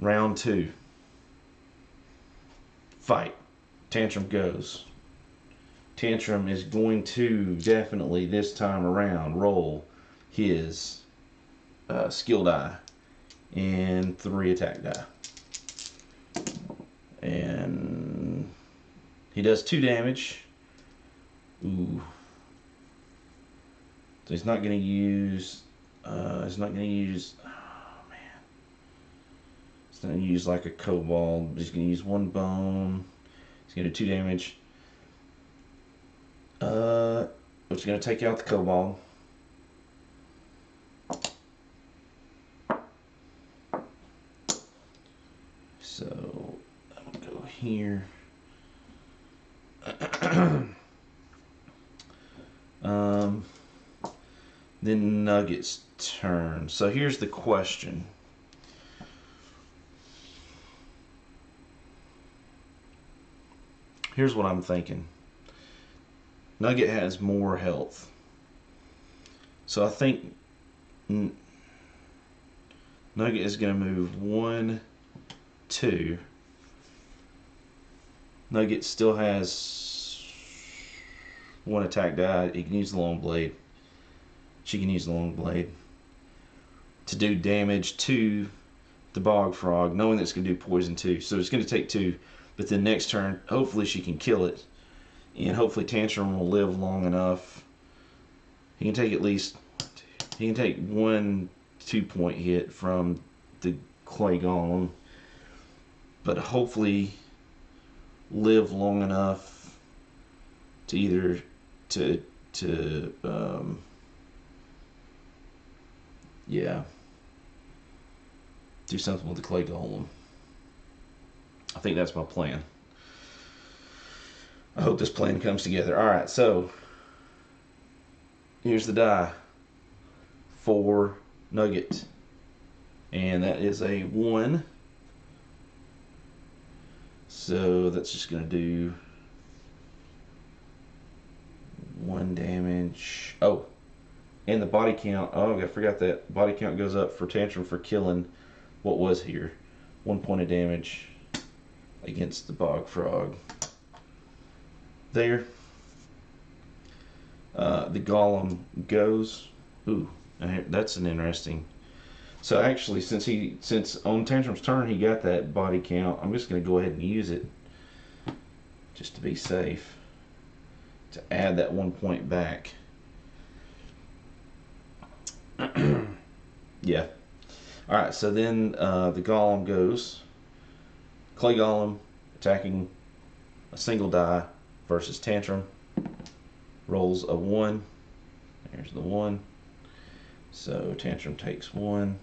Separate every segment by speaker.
Speaker 1: Round 2. Fight. Tantrum goes. Tantrum is going to definitely this time around roll his skill die and 3 attack die. And he does 2 damage. Ooh. So he's not going to use. Oh man. He's not going to use like a kobold. He's going to use 1 bone. He's going to do 2 damage. Which is going to take out the kobold. So I'll go here. Then Nugget's turn. So here's the question. Here's what I'm thinking. Nugget has more health. So I think Nugget is going to move 1, 2. Nugget still has 1 attack die. He can use the long blade. She can use the long blade to do damage to the bog frog, knowing that it's going to do poison too. So it's going to take 2. But then next turn, hopefully she can kill it. And hopefully Tantrum will live long enough. He can take at least, he can take 1 2-point hit from the clay golem. But hopefully live long enough to either do something with the clay golem. I think that's my plan. I hope this plan comes together. Alright, so here's the die for Nugget. And that is a 1. So that's just going to do 1 damage. Oh, and the body count. Oh, I forgot that. Body count goes up for Tantrum for killing what was here. 1 point of damage against the bog frog. There. The golem goes. Ooh, that's an interesting. So actually, since on Tantrum's turn he got that body count, I'm just going to go ahead and use it just to be safe to add that 1 point back. Yeah. All right. So then the golem goes. Clay golem attacking a single die versus Tantrum. Rolls a 1. There's the 1. So Tantrum takes 1.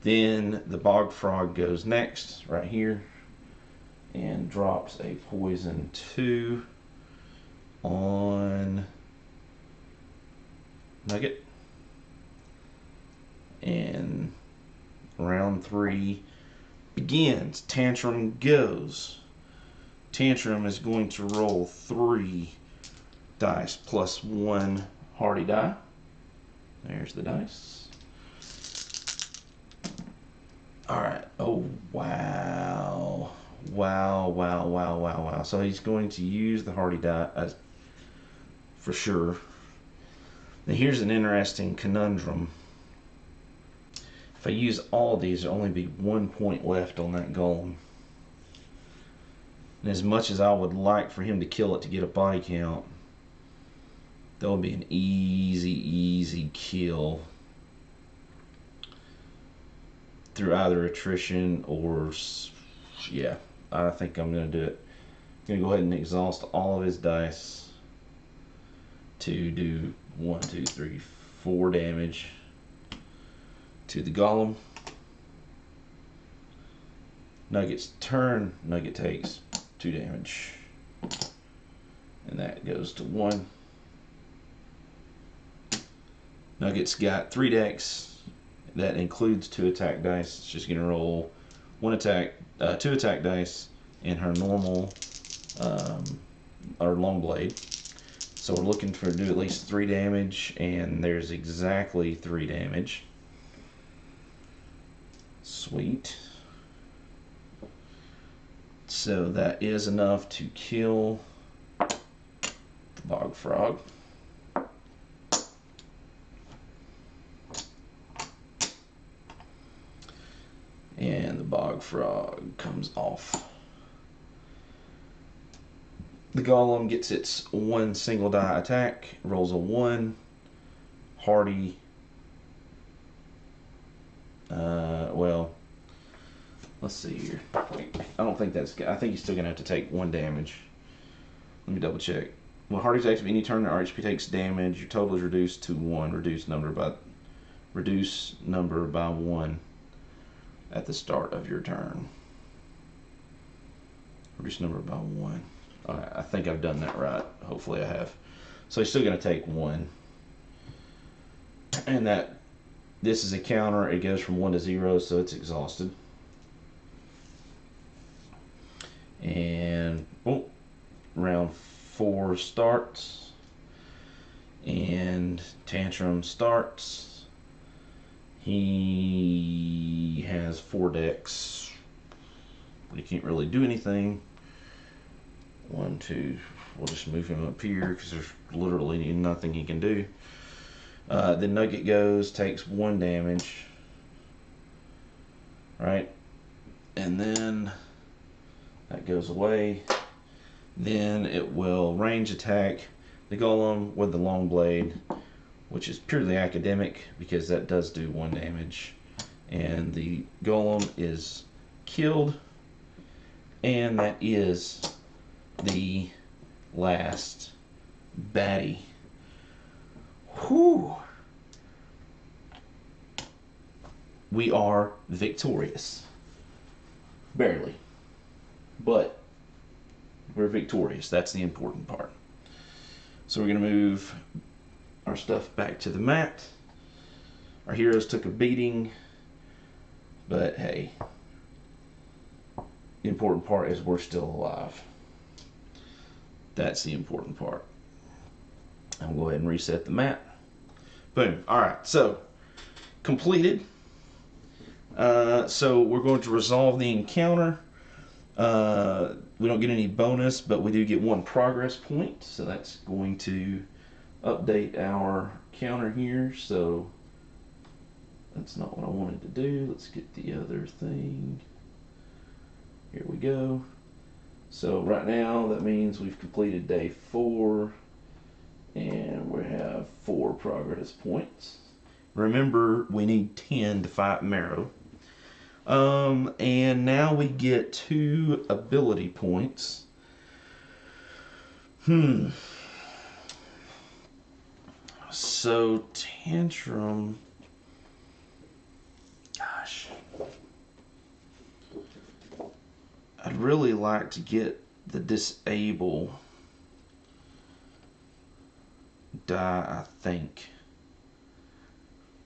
Speaker 1: Then the bog frog goes next, right here, and drops a poison 2 on Nugget. And round 3 begins. Tantrum goes. Tantrum is going to roll 3 dice plus 1 hardy die. There's the dice. Alright. Oh, wow. Wow. So he's going to use the hardy die for sure. Now here's an interesting conundrum. If I use all of these, there'll only be 1 point left on that golem. And as much as I would like for him to kill it to get a body count, that would be an easy kill through either attrition or, yeah, I think I'm going to do it. I'm going to go ahead and exhaust all of his dice to do 1, 2, 3, 4 damage to the golem. Nugget's turn. Nugget takes 2 damage. And that goes to 1. Nugget's got 3 decks. That includes 2 attack dice. She's going to roll 2 attack dice in her normal or long blade. So we're looking for do at least 3 damage, and there's exactly 3 damage. Sweet. So that is enough to kill the bog frog. And the bog frog comes off. The golem gets its one single die attack, rolls a 1. Hardy. Well, let's see here. Wait, I don't think that's good. I think he's still going to have to take 1 damage. Let me double check. When Hardy's active any turn our HP takes damage, your total is reduced to 1. Reduce number by 1 at the start of your turn. Reduce number by 1. Alright, I think I've done that right. Hopefully I have. So he's still going to take 1. And this is a counter. It goes from 1 to 0, so it's exhausted. And round 4 starts. And Tantrum starts. He has 4 decks. But he can't really do anything. 1, 2. We'll just move him up here because there's literally nothing he can do. Then Nugget goes, takes 1 damage. Right? And then that goes away. Then it will range attack the golem with the long blade, which is purely academic because that does do 1 damage. And the golem is killed. And that is the last baddie. Whew. We are victorious. Barely. But we're victorious. That's the important part. So we're going to move our stuff back to the mat. Our heroes took a beating. But hey, the important part is we're still alive. That's the important part. I'll go ahead and reset the map. Boom. Alright, so completed. So we're going to resolve the encounter. We don't get any bonus, but we do get 1 progress point. So that's going to update our counter here. So that's not what I wanted to do. Let's get the other thing. Here we go. So right now that means we've completed day 4. And we have 4 progress points. Remember, we need 10 to fight Marrow. And now we get 2 ability points. So Tantrum. Gosh. I'd really like to get the disable die, I think,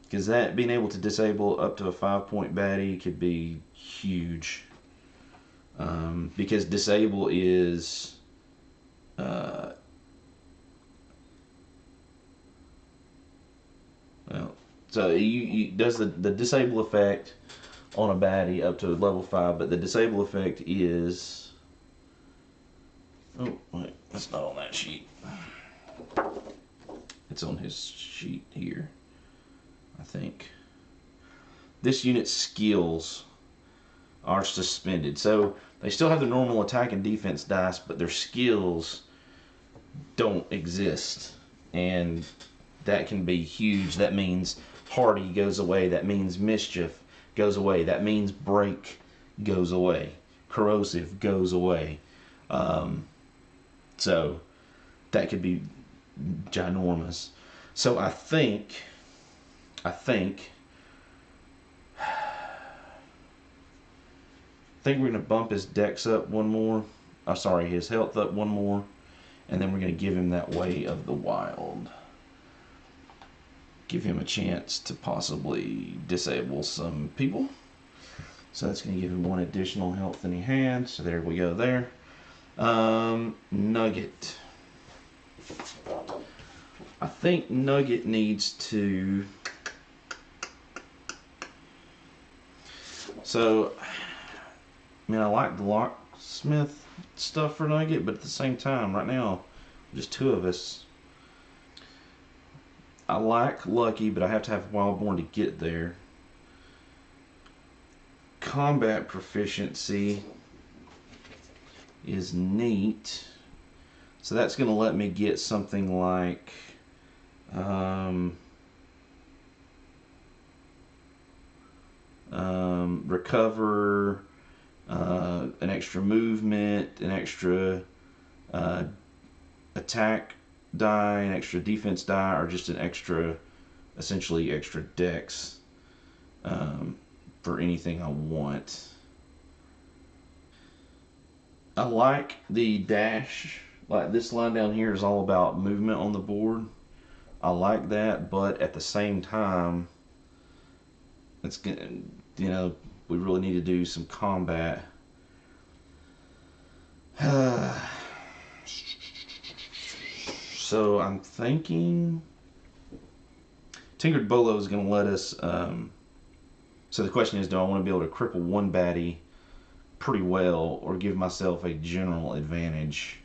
Speaker 1: because that being able to disable up to a 5-point baddie could be huge, because disable is well, so you does the disable effect on a baddie up to level 5, but the disable effect is, oh wait, that's not on that sheet. It's on his sheet here, I think. This unit's skills are suspended. So they still have the normal attack and defense dice, but their skills don't exist. And that can be huge. That means Hardy goes away. That means Mischief goes away. That means Break goes away. Corrosive goes away. So that could be ginormous. So I think we're gonna bump his dex up 1 more. Oh, sorry, his health up 1 more, and then we're gonna give him that Way of the Wild. Give him a chance to possibly disable some people. So that's gonna give him 1 additional health than he had. So there we go there. Nugget. I think Nugget needs to... So, I mean, I like the locksmith stuff for Nugget, but at the same time, right now, just two of us. I like Lucky, but I have to have Wildborn to get there. Combat proficiency is neat. So that's going to let me get something like recover, an extra movement, an extra attack die, an extra defense die, or just an extra, essentially extra dex for anything I want. I like the dash. Like this line down here is all about movement on the board. I like that, but at the same time, it's gonna, you know, we really need to do some combat. So I'm thinking Tinkered Bolo is going to let us. So the question is, do I want to be able to cripple one baddie pretty well, or give myself a general advantage?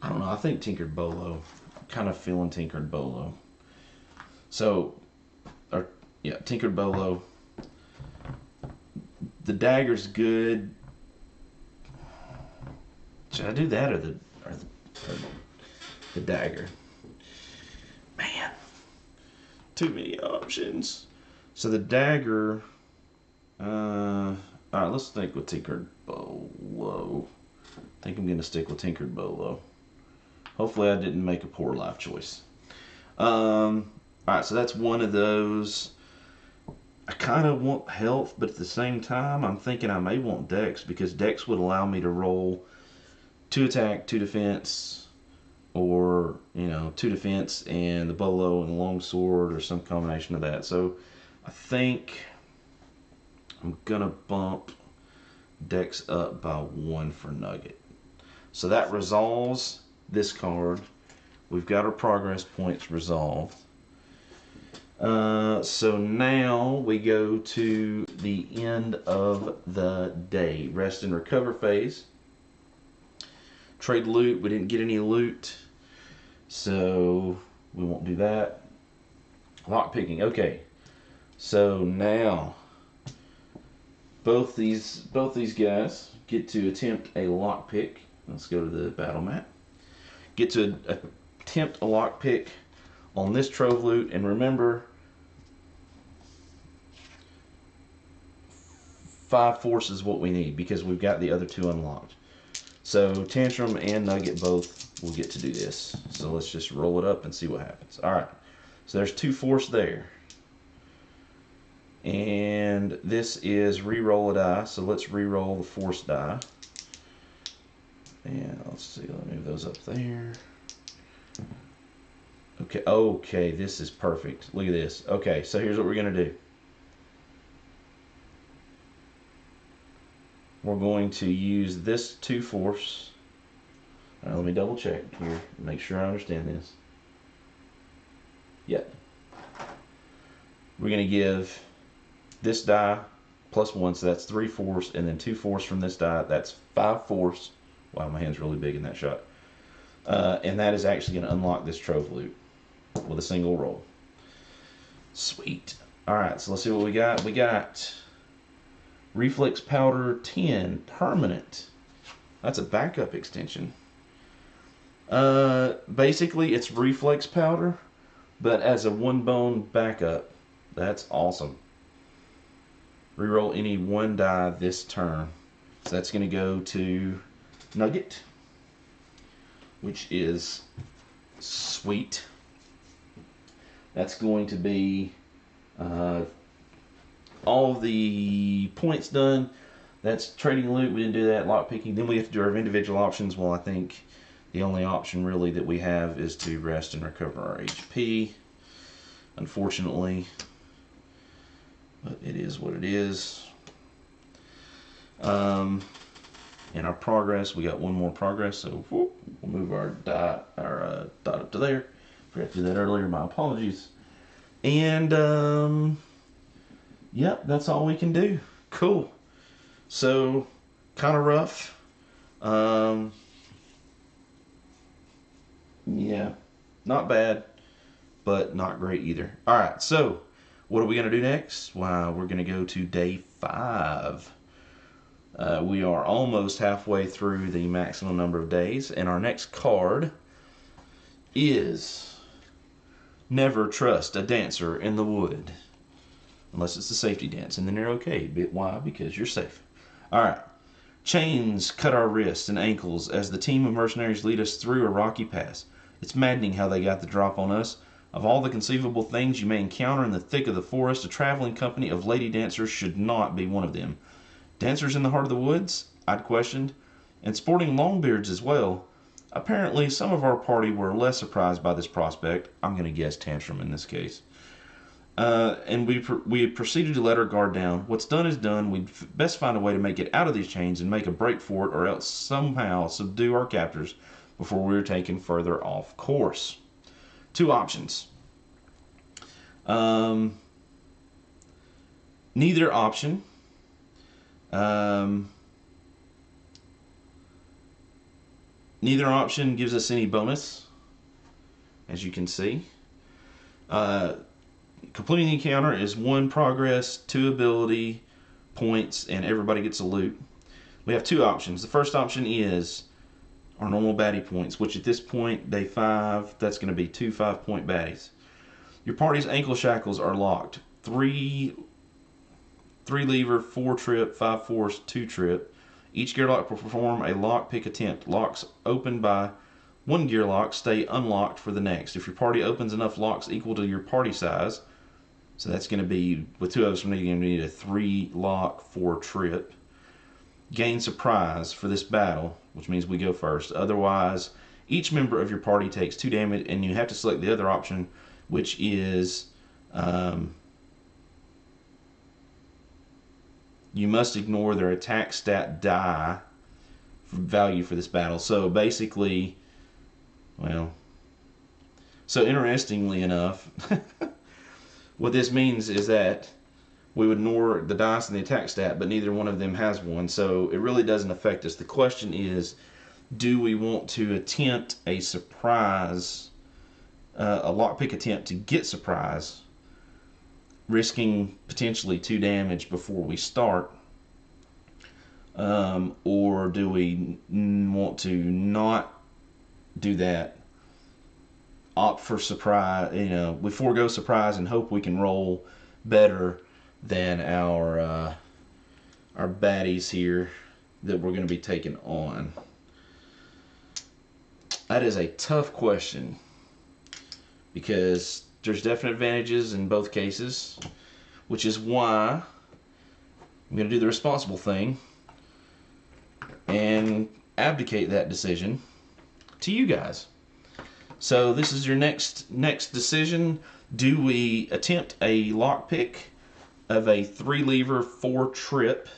Speaker 1: I don't know. I think Tinkered Bolo. I'm kind of feeling Tinkered Bolo. So, yeah, Tinkered Bolo. The dagger's good. Should I do that or the dagger? Man, too many options. So the dagger. All right, let's stick with Tinkered Bolo. I think I'm gonna stick with Tinkered Bolo. Hopefully, I didn't make a poor life choice. All right, so that's one of those. I kind of want health, but at the same time, I'm thinking I may want dex, because dex would allow me to roll 2 attack, 2 defense, or, you know, 2 defense and the bolo and the longsword, or some combination of that. So I think I'm gonna bump dex up by 1 for Nugget. So that resolves this card. We've got our progress points resolved. So now we go to the end of the day. Rest and recover phase. Trade loot. We didn't get any loot, so we won't do that. Lock picking. Okay. So now both these guys get to attempt a lock pick. Let's go to the battle map. Get to attempt a lock pick on this trove loot, and remember, 5 force is what we need because we've got the other 2 unlocked. So Tantrum and Nugget both will get to do this. So let's just roll it up and see what happens. Alright, so there's 2 force there. And this is re-roll a die, so let's re-roll the force die. And let's see, let me move those up there. Okay, this is perfect. Look at this. Okay, so here's what we're going to do. We're going to use this 2 force. All right, let me double check here, make sure I understand this. Yep. We're going to give this die +1, so that's 3 force, and then 2 force from this die, that's 5 force. Wow, my hand's really big in that shot. And that is actually going to unlock this trove loot with a single roll. Sweet. Alright, so let's see what we got. We got Reflex Powder 10, permanent. That's a backup extension. Basically, it's Reflex Powder, but as a 1 bone backup. That's awesome. Reroll any 1 die this turn. So that's going to go to Nugget, which is sweet. That's going to be all of the points done. That's trading loot. We didn't do that. Lock picking. Then we have to do our individual options. Well, I think the only option really that we have is to rest and recover our HP. Unfortunately, but it is what it is. In our progress, we got 1 more progress, so whoop, we'll move our dot up to there. Forgot to do that earlier. My apologies. And yep, that's all we can do. Cool. So, kind of rough. Yeah, not bad, but not great either. All right, so what are we going to do next? Well, we're going to go to day 5. We are almost halfway through the maximum number of days, and our next card is Never Trust a Dancer in the Wood. Unless it's a safety dance, and then you're okay. Why? Because you're safe. Alright. Chains cut our wrists and ankles as the team of mercenaries lead us through a rocky pass. It's maddening how they got the drop on us. Of all the conceivable things you may encounter in the thick of the forest, a traveling company of lady dancers should not be one of them. Dancers in the heart of the woods? I'd questioned. And sporting long beards as well. Apparently, some of our party were less surprised by this prospect. I'm going to guess Tantrum in this case. And we proceeded to let our guard down. What's done is done. We'd best find a way to make it out of these chains and make a break for it, or else somehow subdue our captors before we're taken further off course. 2 options. Neither option. Neither option gives us any bonus, as you can see. Completing the encounter is 1 progress, 2 ability points, and everybody gets a loot. We have 2 options. The first option is our normal baddie points, which at this point, day 5, that's going to be 2 5-point baddies. Your party's ankle shackles are locked. 3 lever, 4 trip, 5 force, 2 trip. Each gearlock will perform a lockpick attempt. Locks opened by 1 gearlock stay unlocked for the next. If your party opens enough locks equal to your party size, so that's going to be, with 2 of us, we're going to need a 3 lock, 4 trip. Gain surprise for this battle, which means we go first. Otherwise, each member of your party takes 2 damage, and you have to select the other option, which is you must ignore their attack stat die value for this battle. So basically, well, so interestingly enough, what this means is that we would ignore the dice and the attack stat, but neither one of them has one, so it really doesn't affect us. The question is, do we want to attempt a surprise, a lockpick attempt to get surprise, risking potentially 2 damage before we start, or do we want to not do that, opt for surprise, we forego surprise and hope we can roll better than our baddies here that we're going to be taking on? That is a tough question, because there's definite advantages in both cases, which is why I'm going to do the responsible thing and abdicate that decision to you guys. So this is your next decision. Do we attempt a lockpick of a 3 lever, 4 trip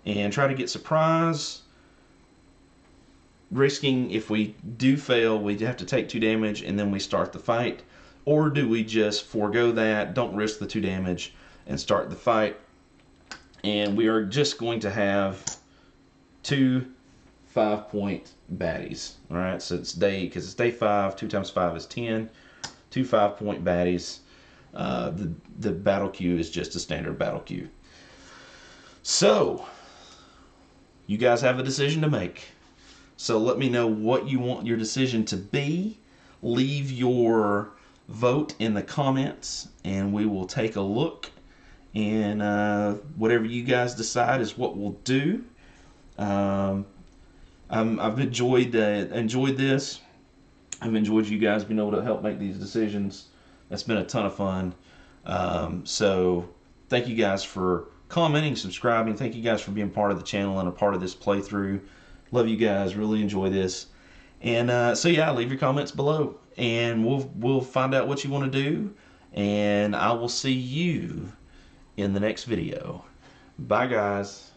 Speaker 1: and try to get surprise, risking, if we do fail, we have to take 2 damage and then we start the fight? Or do we just forego that, don't risk the 2 damage, and start the fight? And we are just going to have 2 5-point baddies. Alright, so it's because it's day 5, 2 times 5 is 10. 2 5-point baddies. The battle queue is just a standard battle queue. So, you guys have a decision to make. So let me know what you want your decision to be. Leave your vote in the comments, and we will take a look, and whatever you guys decide is what we'll do. I've enjoyed this. I've enjoyed you guys being able to help make these decisions. That's been a ton of fun. So thank you guys for commenting, subscribing. Thank you guys for being part of the channel and a part of this playthrough. Love you guys. Really enjoy this. And so yeah, leave your comments below, and we'll find out what you want to do. And I will see you in the next video. Bye, guys.